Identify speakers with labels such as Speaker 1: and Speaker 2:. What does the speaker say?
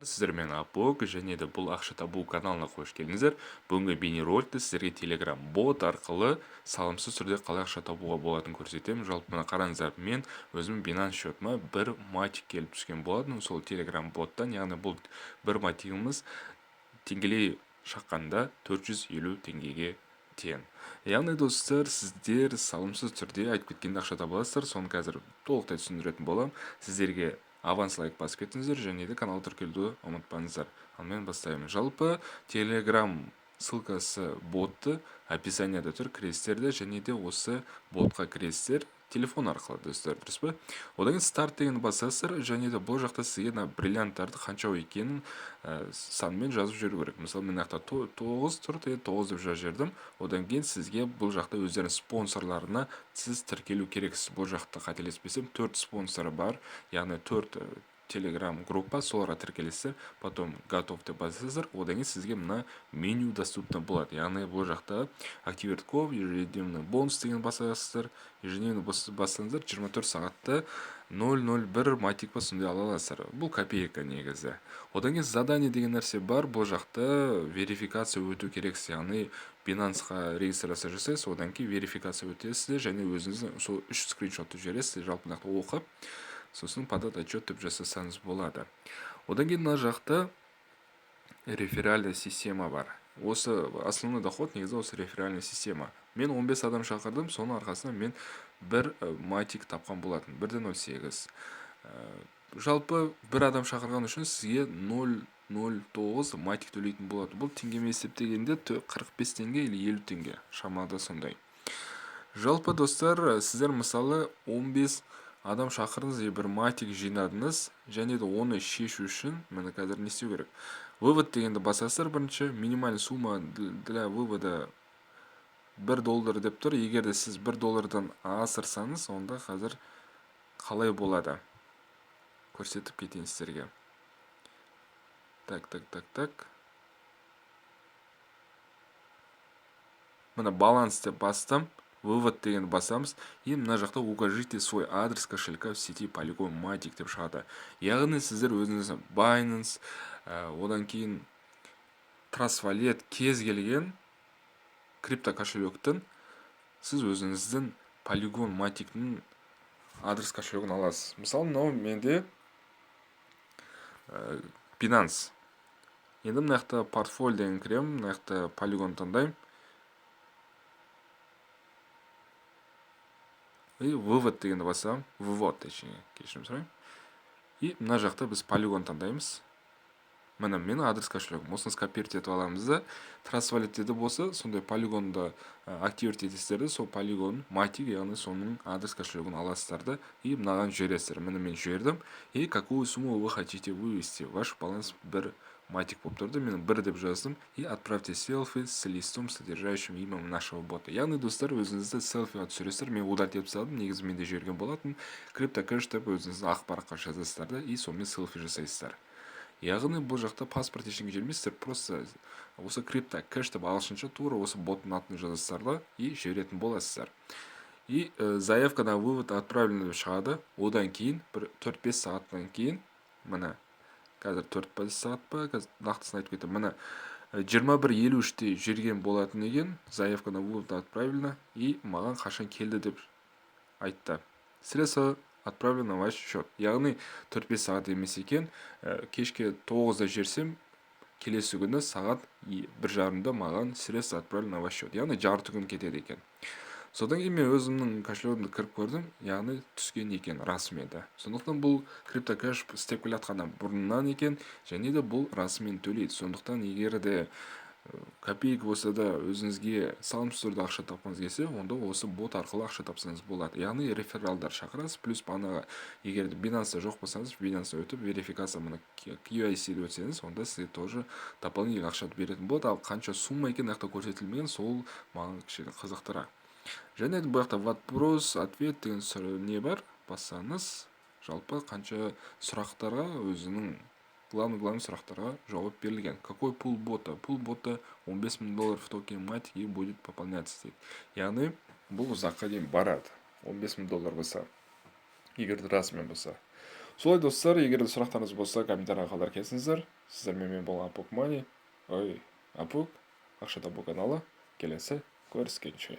Speaker 1: Сіздермен Апок және де бұл ақша табу каналына қош келдіңіздер. Бүгінгі бейнероликте сіздерге Telegram бот арқылы салымсыз түрде қалай ақша табуға болатынын көрсетемін. Жалпы мына қараңыздар, мен өзім Binance шотыма бір матик келіп түскен болатын. Сол Telegram боттан, яғни бұл бір матигіміз теңгелей шаққанда 450 теңгеге тең. Яғни достар, сіздер салымсыз түрде айтып кеткенде ақша таба аласыздар. Соны қазір толықтай түсіндіретін боламын. Сіздерге аванс лайк басып кетіңіздер және де каналға тіркелуді ұмытпаңыздар. Ал мен бастаймын. Жалпы Telegram ссылкасы ботты описанияда тұр, кіресіздер және де осы ботқа кіресіздер телефон арқылы, достар, дұрыс па? Одан кейін старт деген басасыздар және де бұл жақта сізге бриллианттарды қанша екенін санмен жазып жүру керек. Мысалы, мен жақта 9 тұр, 9 деп жазып жібердім. Одан кейін сізге бұл жақта өздерінің спонсорларына сіз тіркелу керексіз. Бұл жақта қателеспесем 4 спонсоры бар, яғни 4 Telegram группа, соларға тіркелесіздер, потом готов деп басасыздар. Одан кейін сізге мына меню доступны болады. Яғни бұл жақта активировать ков, ежедневный бонус деген басасыздар. Ежедневный бассаңыздар 24 сағатта 001 матик па сондай ала аласыздар. Бұл копейка негізі. Одан кейін задание деген нәрсе бар. Бұл жақта верификация өту керексіз. Яғни Binance-ға регистрация жасайсыз, одан кейін верификация өтесіздер және өзіңіздің сол 3 скриншотты жібересіздер, жалпы оқып, сосын подать отчет деп жасасаңыз болады. Одан кейін мына жақта реферальная система бар. Осы основной доход негізі осы реферальная система. Мен 15 адам шақырдым, соның арқасында мен бір матик тапқан болатын, 1.08. Жалпы бір адам шақырған үшін сізге 0.09 матик төлейтін болады. Бұл теңгемен есептегенде 45 теңге или 50 теңге шамада сондай. Жалпы достар, сіздер мысалы 15 адам шақырдыңыз, бір матик жинадыңыз, және де оны шешу үшін мені қазір не істеу керек? Вывод дегенді басасыздар. Бірінші минимальный сумма для вывода $1 деп тұр. Егер де сіз $1 асырсаңыз, онда қазір қалай болады? Көрсетіп кетейін сіздерге. Так. Мына баланс деп бастым. Вывод деген басамыз. И мына жақта укажите свой адрес кошелька в сети Polygon Matic деп шығады. Яғни сіздер өзіңіз Binance, одан кейін Trust Wallet, кез келген крипто кошелектің сіз өзіңіздің Polygon Matic'ның адрес кошелегін аласыз. Мысалы, мынау менде Binance. Енді мына жақта портфолио деген кіремін, мына жақта Polygon таңдаймын. И вывод дегенді басамын, вывод точнее, кешірім сұраймын. И мына жақта біз Polygon таңдаймыз. Мына менің адрес кошелегім. Осыны скопировать етіп аламыз да, Trust Wallet болса, сондай Polygon'да активировать етесіздер, сол Polygon Matic, яғни соның адрес кошелегін аласыздар да, и мынаған жібересіздер. Міне мен жібердім. И какую сумму вы хотите вывести? Ваш баланс бір матик болып тұрды, мен 1 деп жаздым. И отправьте селфи с листом, содержащим имя нашего бота. Яғни достар, өзіңізді селфиға түсіресіздер. Мен удалить етіп салдым, негізі менде жіберген болатын. CryptoCash деп өзіңізді ақпаратқа жазасыздар да, и сонымен селфи жасайсыздар. Яғни бұл жақта паспорт ешкімге жібермейсіздер, просто осы CryptoCash деп ағылшынша тура осы боттың атын жазасыздар да, и жіберетін боласыздар. И заявка на вывод отправлена деп шығады. Одан кейін 4-5 сағаттан кейін, мына қазір 4-5 сағат па, нақтысын айтып кетем, мына 21:53-те жүрген болатын екен, заявка на вывод отправлена, и маған қашан келді деп айтты. Средства отправлено на ваш счет. Яғни 4-5 сағат емес екен, кешке 9-да жерсем, келесі күні сағат 1:30-да маған средства отправлено на ваш счет. Яғни жарты күн кетеді екен. Содан кейін мен өзімнің кошелегімді кіріп көрдім, яғни түскен екен расымен де. Сондықтан бұл CryptoCash істеп келе жатқаннан бұрыннан екен, және де бұл расымен төлейді. Сондықтан егер де копейка болса да өзіңізге салымсыз түрде ақша тапқыңыз келсе, онда осы бот арқылы ақша тапсаңыз болады. Яғни рефералдар шақырасыз, плюс бағанағы егер де Binance жоқ болсаңыз, Binance өтіп верификация мына KYC өтсеңіз, онда сізге тоже дополнительный ақша беретін болады. Ал қанша сумма екен нақты көрсетілмеген, сол маған кішкене қызықтырақ. Және де бұл жақта вопрос, ответ деген не бар, бассаңыз, жалпы қанша сұрақтарға өзінің главный сұрақтарға жауап берілген. Какой пул бота? Пул бота $15 000 в токен Matic и будет пополняться дейді. Яғни бұл ұзаққа дейін барады. $15 000 болса, егер расымен болса.
Speaker 2: Солай достар, егер де сұрақтарыңыз болса, комментарийға қалдырып кетсеңіздер. Сіздермен мен болған Апук Мани. Апук, ақша табу каналы. Келесі көріскенше.